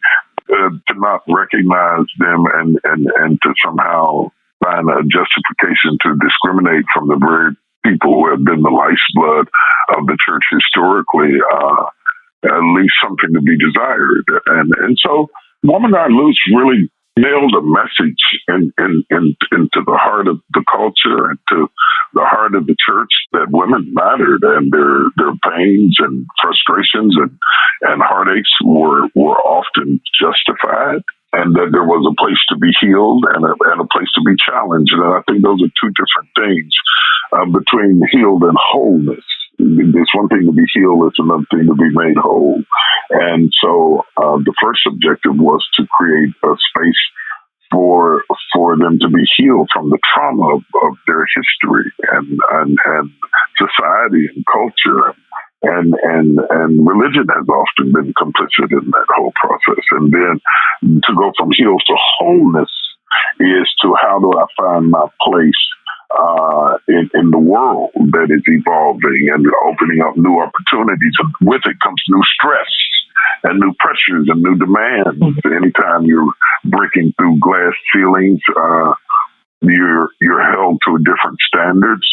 to not recognize them and to somehow find a justification to discriminate from the very people who have been the lifeblood of the church historically, leaves something to be desired. And so Woman I Loose really nailed a message into the heart of the culture and to the heart of the church that women mattered, and their pains and frustrations and heartaches were often justified, and that there was a place to be healed and a place to be challenged. And I think those are two different things between healed and wholeness. There's one thing to be healed, it's another thing to be made whole. And so the first objective was to create a space for them to be healed from the trauma of their history and society and culture. And religion has often been complicit in that whole process. And then to go from healed to wholeness is to how do I find my place in the world that is evolving and opening up new opportunities. And with it comes new stress and new pressures and new demands. Anytime you're breaking through glass ceilings, you're held to different standards.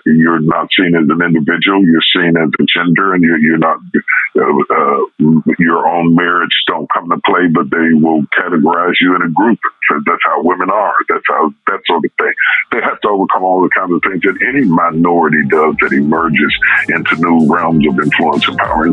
You're not seen as an individual. You're seen as a gender, and you're not. Your own merits don't come to play, but they will categorize you in a group. That's how women are. That's how that sort of thing. They have to overcome all the kinds of things that any minority does that emerges into new realms of influence and power.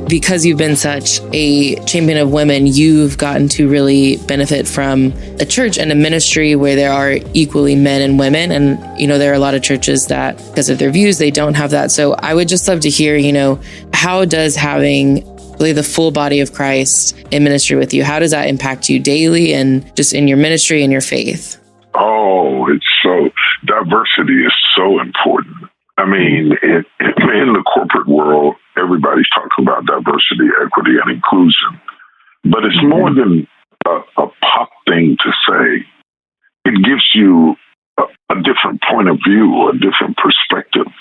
Because you've been such a champion of women, you've gotten to really benefit from a church and a ministry where there are equally men and women. And, there are a lot of churches that, because of their views, they don't have that. So I would just love to hear, how does having really the full body of Christ in ministry with you, how does that impact you daily and just in your ministry and your faith? Oh, diversity is so important. I mean, in the corporate world, everybody's talking about diversity, equity, and inclusion. But it's more than a pop thing to say. It gives you a different point of view, a different perspective.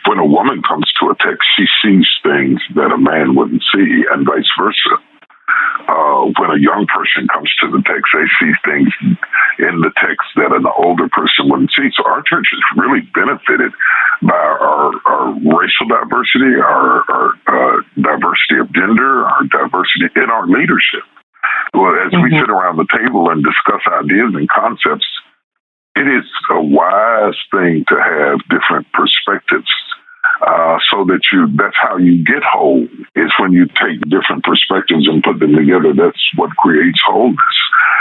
When a woman comes to a text, she sees things that a man wouldn't see, and vice versa. When a young person comes to the text, they see things in the text that an older person wouldn't see. So our church has really benefited by our racial diversity, our diversity of gender, our diversity in our leadership. Well, as we sit around the table and discuss ideas and concepts, it is a wise thing to have different perspectives. So that's how you get whole, is when you take different perspectives and put them together. That's what creates wholeness.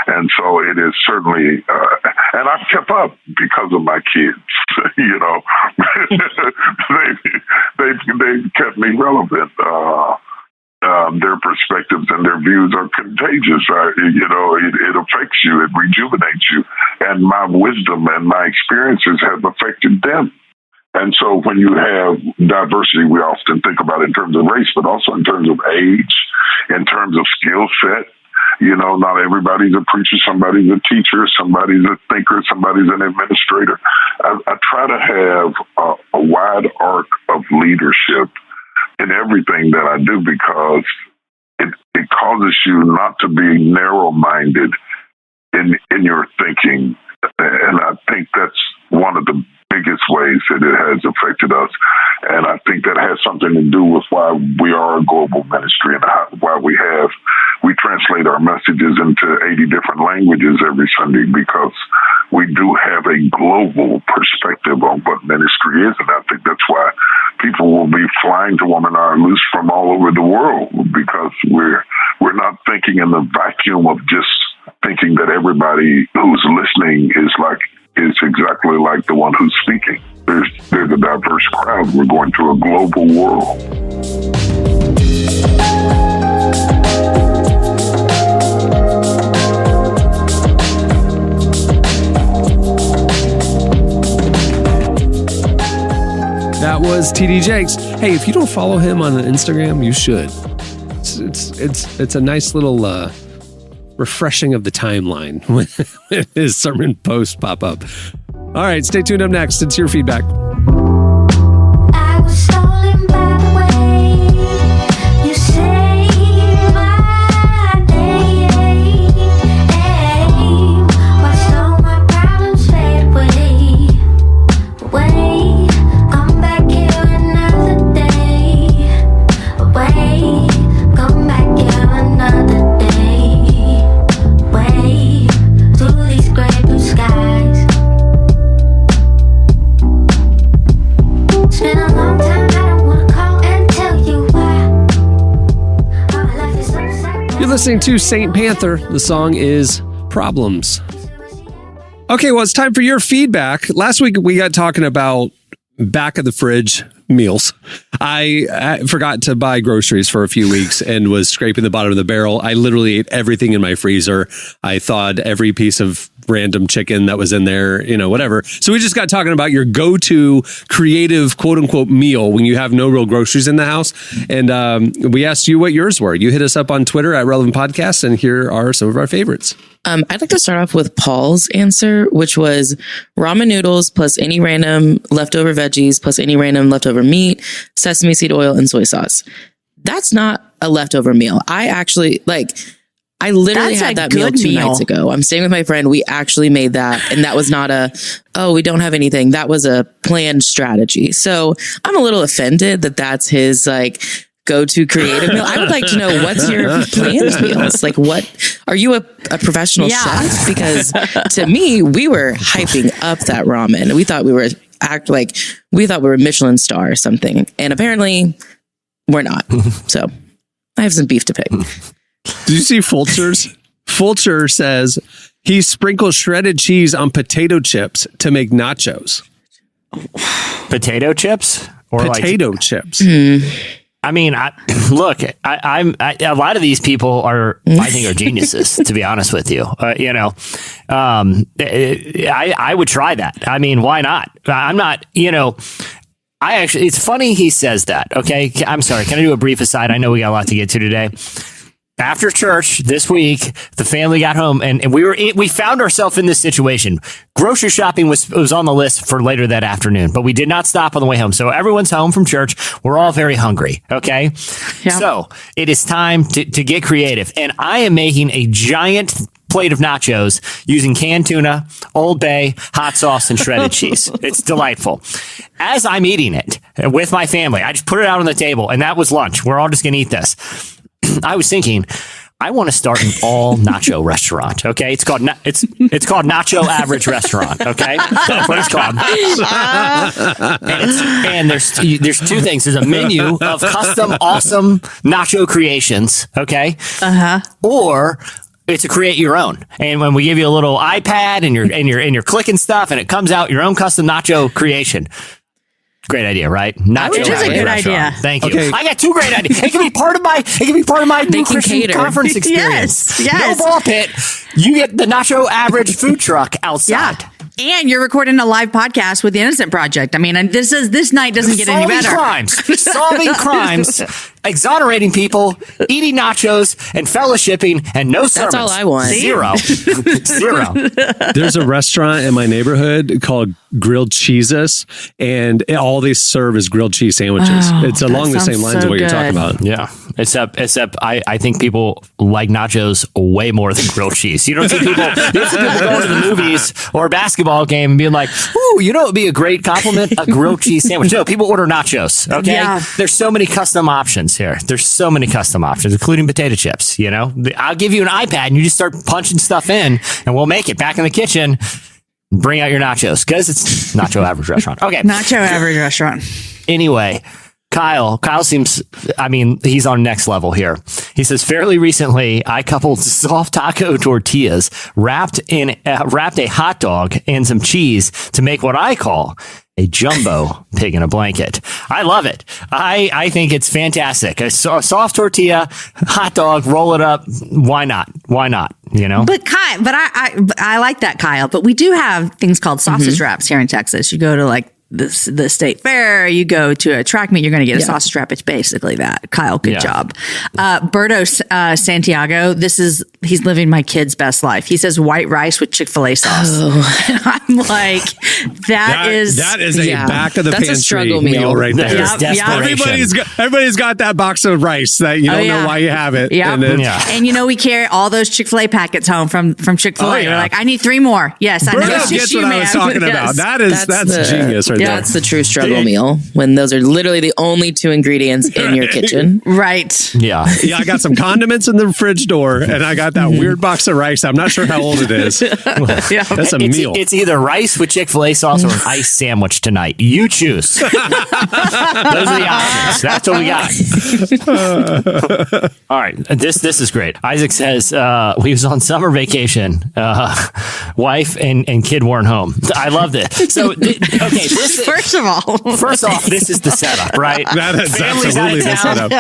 And so it is certainly, and I've kept up because of my kids, you know, they've kept me relevant. Their perspectives and their views are contagious. It affects you, it rejuvenates you. And my wisdom and my experiences have affected them. And so when you have diversity, we often think about it in terms of race, but also in terms of age, in terms of skill set. You know, not everybody's a preacher, somebody's a teacher, somebody's a thinker, somebody's an administrator. I try to have a wide arc of leadership in everything that I do, because it causes you not to be narrow-minded in your thinking. And I think that's one of the biggest ways that it has affected us. And I think that has something to do with why we are a global ministry and why we translate our messages into 80 different languages every Sunday, because we do have a global perspective on what ministry is. And I think that's why people will be flying to Women Are Loose from all over the world, because we're not thinking in the vacuum of just thinking that everybody who's listening is exactly like the one who's speaking. There's a diverse crowd. We're going to a global world. That was TD Jakes. Hey, if you don't follow him on Instagram, you should. It's a nice little refreshing of the timeline when his sermon posts pop up. All right, stay tuned. Up next, it's your feedback. I was stolen by the way you saved my day. Watched all my problems fade away. Come back here another day. Come back here another day. Through these gray blue skies. It's been a long time, I don't want to call and tell you why. My life is upside down. You're listening to Saint Panther. The song is Problems. Okay, well, it's time for your feedback. Last week, we got talking about back of the fridge meals. I forgot to buy groceries for a few weeks and was scraping the bottom of the barrel. I literally ate everything in my freezer. I thawed every piece of random chicken that was in there, whatever. So we just got talking about your go-to creative, quote unquote, meal when you have no real groceries in the house. And we asked you what yours were. You hit us up on Twitter at Relevant Podcasts, and here are some of our favorites. I'd like to start off with Paul's answer, which was ramen noodles plus any random leftover veggies plus any random leftover meat, sesame seed oil, and soy sauce. That's not a leftover meal. I literally had that meal 2 nights ago. I'm staying with my friend. We actually made that. And that was not we don't have anything. That was a planned strategy. So I'm a little offended that that's his go-to creative meal. I would like to know, what's your planned meals? What are you a professional chef? Because to me, we were hyping up that ramen. We thought we were a Michelin star or something. And apparently we're not. So I have some beef to pick. Did you see Fulcher's? Fulcher says he sprinkles shredded cheese on potato chips to make nachos. Potato chips? Or potato chips. I mean, look, I'm a lot of these people I think are geniuses, to be honest with you. I would try that. I mean, why not? I'm not, It's funny he says that. Okay. I'm sorry. Can I do a brief aside? I know we got a lot to get to today. After church this week, the family got home and we found ourselves in this situation. Grocery shopping was on the list for later that afternoon, but we did not stop on the way home. So everyone's home from church. We're all very hungry. Okay. Yeah. So it is time to get creative. And I am making a giant plate of nachos using canned tuna, Old Bay, hot sauce, and shredded cheese. It's delightful. As I'm eating it with my family, I just put it out on the table and that was lunch. We're all just going to eat this. I was thinking, I want to start an all nacho restaurant. Okay, it's called Nacho Average Restaurant. Okay, that's what it's called. And there's two things. There's a menu of custom awesome nacho creations. Okay, or it's a create your own. And when we give you a little iPad and you're clicking stuff and it comes out your own custom nacho creation. Great idea, right? Nacho is a good idea. Thank you. Okay. I got two great ideas. It can be part of my new Christian conference experience. Yes. No ball pit. You get the Nacho Average food truck outside. Yeah. And you're recording a live podcast with the Innocent Project. I mean, and this night doesn't get any better. Solving crimes, exonerating people, eating nachos, and fellowshipping, and no sermons. That's all I want. Zero. There's a restaurant in my neighborhood called Grilled Cheeses, and all they serve is grilled cheese sandwiches. It's along the same lines of what you're talking about. Yeah. Except I think people like nachos way more than grilled cheese. You don't see people going to the movies or a basketball game and being like, ooh, you know, it'd be a great compliment, a grilled cheese sandwich. No, people order nachos. Okay. Yeah. There's so many custom options here. There's so many custom options, including potato chips. You know, I'll give you an iPad and you just start punching stuff in and we'll make it back in the kitchen. Bring out your nachos because it's Nacho Average Restaurant. Okay. Nacho Average Restaurant. Anyway, Kyle seems, he's on next level here. He says, fairly recently, I coupled soft taco tortillas, wrapped a hot dog and some cheese to make what I call a jumbo pig in a blanket. I love it. I think it's fantastic. A soft tortilla, hot dog, roll it up. Why not? Why not? You know? But Kyle, I like that, Kyle. But we do have things called sausage wraps here in Texas. You go to like the state fair, you go to a track meet, you're going to get a sausage wrap. It's basically that. Kyle, good job. Berto Santiago, he's living my kid's best life. He says white rice with Chick-fil-A sauce. And I'm like, that is a back of the pantry struggle meal right there. Everybody's got that box of rice that you don't know why you have it. Yeah. And you know, we carry all those Chick-fil-A packets home from Chick-fil-A. We're like, I need 3 more. Yes, I know. Berto gets what I was talking about. That's genius right there. That's the true struggle meal when those are literally the only 2 ingredients in your kitchen. Right. Yeah. I got some condiments in the fridge door and I got that weird box of rice. I'm not sure how old it is. That's a meal. It's either rice with Chick-fil-A sauce or an ice sandwich tonight. You choose. Those are the options. That's what we got. All right. This is great. Isaac says, we was on summer vacation. Wife and kid weren't home. I love this. So, First off, this is the setup, right? That's absolutely the setup.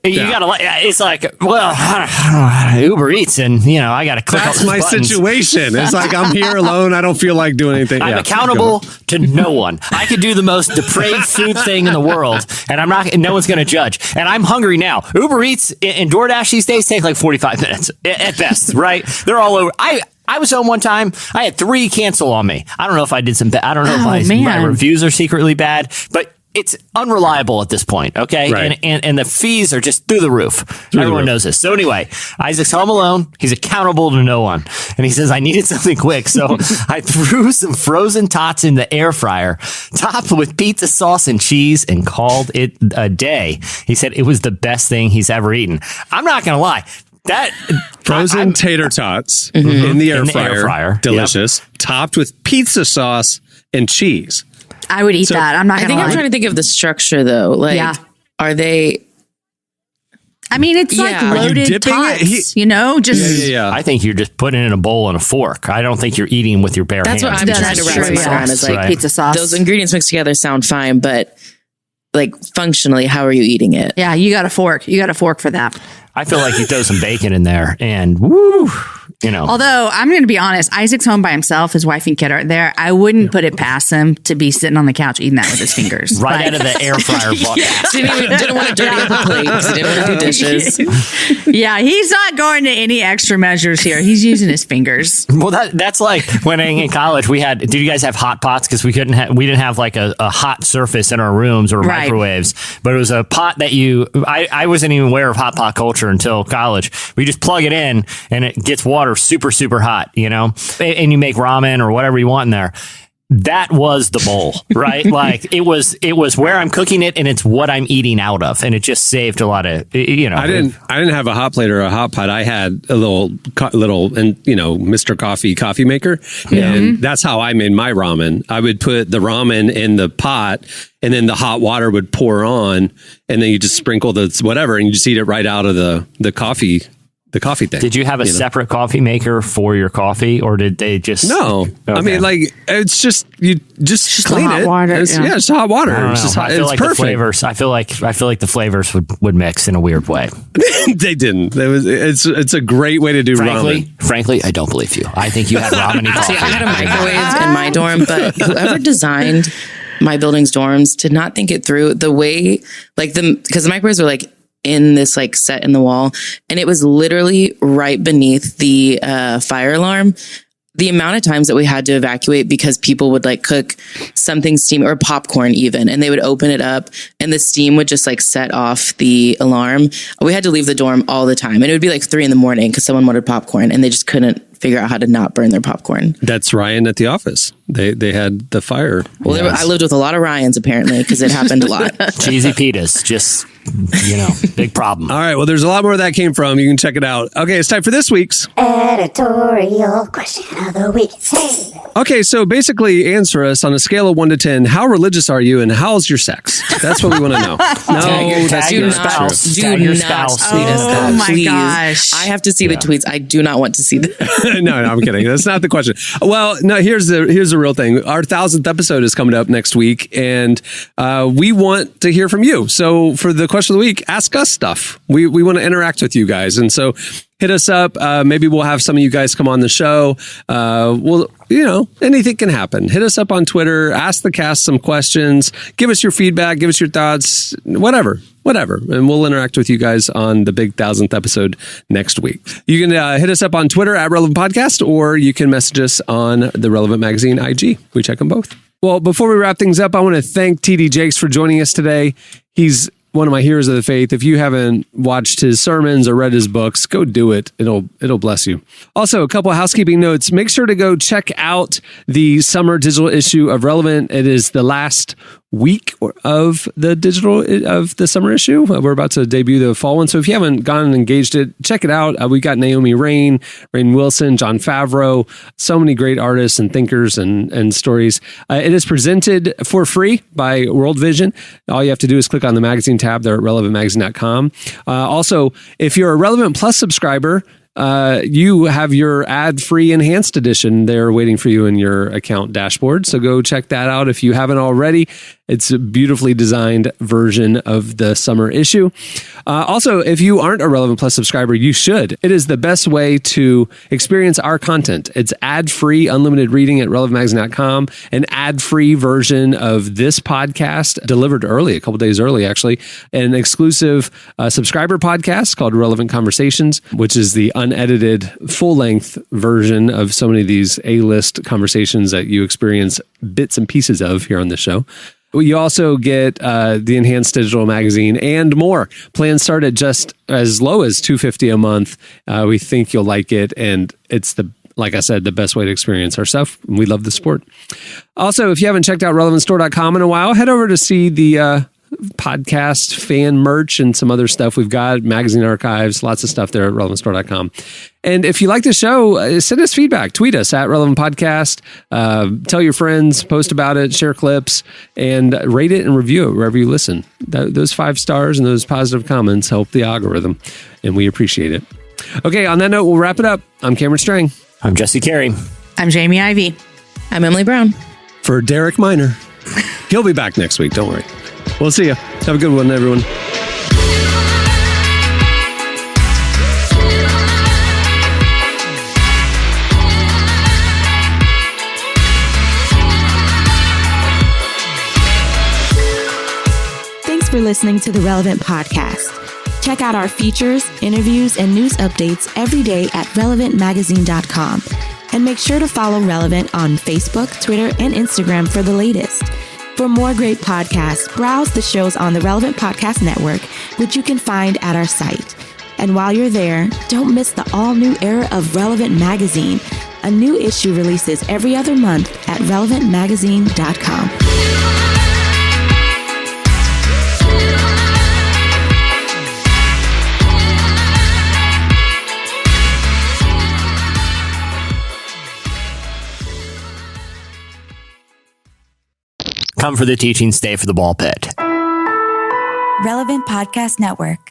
You gotta like. It's like, well, I don't know, Uber Eats, and I gotta click. That's my buttons. Situation. It's like I'm here alone. I don't feel like doing anything. I'm accountable to no one. I could do the most depraved food thing in the world, and I'm not. No one's gonna judge. And I'm hungry now. Uber Eats and DoorDash these days take like 45 minutes at best, right? They're all over. I was home one time. I had 3 cancel on me. I don't know if I did some bad. I don't know if my reviews are secretly bad, but it's unreliable at this point. Okay. Right. And the fees are just through the roof. Everyone knows this. So anyway, Isaac's home alone. He's accountable to no one. And he says, I needed something quick. So I threw some frozen tots in the air fryer, topped with pizza sauce and cheese, and called it a day. He said it was the best thing he's ever eaten. I'm not going to lie. That frozen tater tots in the air fryer. Delicious. Yep. Topped with pizza sauce and cheese. I would eat that. I'm not going to lie. I'm trying to think of the structure though. Like, are they? I mean, it's like loaded tots, just. Yeah. I think you're just putting it in a bowl and a fork. I don't think you're eating with your bare hands. That's what I'm trying to wrap my around is like pizza sauce. Those ingredients mixed together sound fine, but like functionally, how are you eating it? Yeah, you got a fork. You got a fork for that. I feel like you throw some bacon in there and woo, Although I'm going to be honest, Isaac's home by himself. His wife and kid are there. I wouldn't put it past him to be sitting on the couch eating that with his fingers. Right out of the air fryer box. Didn't want to dirty up the plate because he didn't want to do dishes. Yeah, he's not going to any extra measures here. He's using his fingers. Well, that's like when in college did you guys have hot pots? Because we didn't have like a hot surface in our rooms or microwaves, but it was a pot that I wasn't even aware of hot pot culture until college. We just plug it in and it gets water super, super hot, and you make ramen or whatever you want in there. That was the bowl, right? Like it was where I'm cooking it and it's what I'm eating out of. And it just saved a lot of, I didn't have a hot plate or a hot pot. I had a little, Mr. Coffee maker. Yeah. And that's how I made my ramen. I would put the ramen in the pot and then the hot water would pour on and then you just sprinkle the whatever and you just eat it right out of the coffee. The coffee thing. Did you have a separate coffee maker for your coffee, or did they just? No, okay. I mean, like it's just clean hot it. Water, it's just hot water. It's just hot, I feel like perfect. the flavors. I feel like the flavors would mix in a weird way. They didn't. It's a great way to do ramen. Frankly, I don't believe you. I think you had ramen coffee. See, I had a microwave in my dorm, but whoever designed my building's dorms did not think it through. The way, because the microwaves were like in this like set in the wall, and it was literally right beneath the fire alarm. The amount of times that we had to evacuate because people would like cook something steamy or popcorn even, and they would open it up and the steam would just like set off the alarm. We had to leave the dorm all the time, and it would be like 3 a.m. because someone wanted popcorn and they just couldn't figure out how to not burn their popcorn. That's Ryan at the office. They had the fire. Well, I lived with a lot of Ryans apparently because it happened a lot. Cheesy pitas, just big problem. All right, well, there's a lot more where that came from. You can check it out. Okay, it's time for this week's editorial question of the week. Hey. Okay, so basically answer us on a scale of 1 to 10. How religious are you and how's your sex? That's what we want to know. Tag your spouse. Tag your spouse. Oh my gosh. I have to see the tweets. I do not want to see them. No, I'm kidding. That's not the question. Well, no, here's the real thing. Our 1,000th episode is coming up next week, and we want to hear from you. So for the question of the week, ask us stuff. We want to interact with you guys. And so hit us up. Maybe we'll have some of you guys come on the show. Anything can happen. Hit us up on Twitter. Ask the cast some questions. Give us your feedback. Give us your thoughts. Whatever. And we'll interact with you guys on the big 1,000th episode next week. You can hit us up on Twitter at Relevant Podcast, or you can message us on the Relevant Magazine IG. We check them both. Well, before we wrap things up, I want to thank TD Jakes for joining us today. He's one of my heroes of the faith. If you haven't watched his sermons or read his books, go do it. It'll bless you. Also, a couple of housekeeping notes. Make sure to go check out the summer digital issue of Relevant. It is the last week of the summer issue. We're about to debut the fall one. So if you haven't gone and engaged it, check it out. We got Naomi Rain Wilson, John Favreau, so many great artists and thinkers and stories. It is presented for free by World Vision. All you have to do is click on the magazine tab there at relevantmagazine.com. Also, if you're a Relevant Plus subscriber, you have your ad-free enhanced edition there waiting for you in your account dashboard. So go check that out if you haven't already. It's a beautifully designed version of the summer issue. Also, if you aren't a Relevant Plus subscriber, you should. It is the best way to experience our content. It's ad-free, unlimited reading at relevantmagazine.com, an ad-free version of this podcast delivered early, a couple days early, actually, an exclusive subscriber podcast called Relevant Conversations, which is the unedited, full-length version of so many of these A-list conversations that you experience bits and pieces of here on the show. You also get the enhanced digital magazine and more. Plans start at just as low as $250 a month. We think you'll like it, and it's like I said, the best way to experience our stuff. We love the sport. Also, if you haven't checked out relevantstore.com in a while, head over to see the podcast fan merch and some other stuff we've got, magazine archives, lots of stuff there at relevantstore.com. And if you like the show, send us feedback. Tweet us at Relevant Podcast. Tell your friends, post about it, share clips, and rate it and review it wherever you listen. Those 5 stars and those positive comments help the algorithm, and we appreciate it. Okay, on that note, we'll wrap it up. I'm Cameron Strang. I'm Jesse Carey. I'm Jamie Ivey. I'm Emily Brown. For Derek Minor. He'll be back next week. Don't worry. We'll see you. Have a good one, everyone. for listening to the Relevant Podcast. Check out our features, interviews, and news updates every day at relevantmagazine.com. And make sure to follow Relevant on Facebook, Twitter, and Instagram for the latest. For more great podcasts, browse the shows on the Relevant Podcast Network, which you can find at our site. And while you're there, don't miss the all-new era of Relevant Magazine. A new issue releases every other month at relevantmagazine.com. Come for the teaching, stay for the ball pit. Relevant Podcast Network.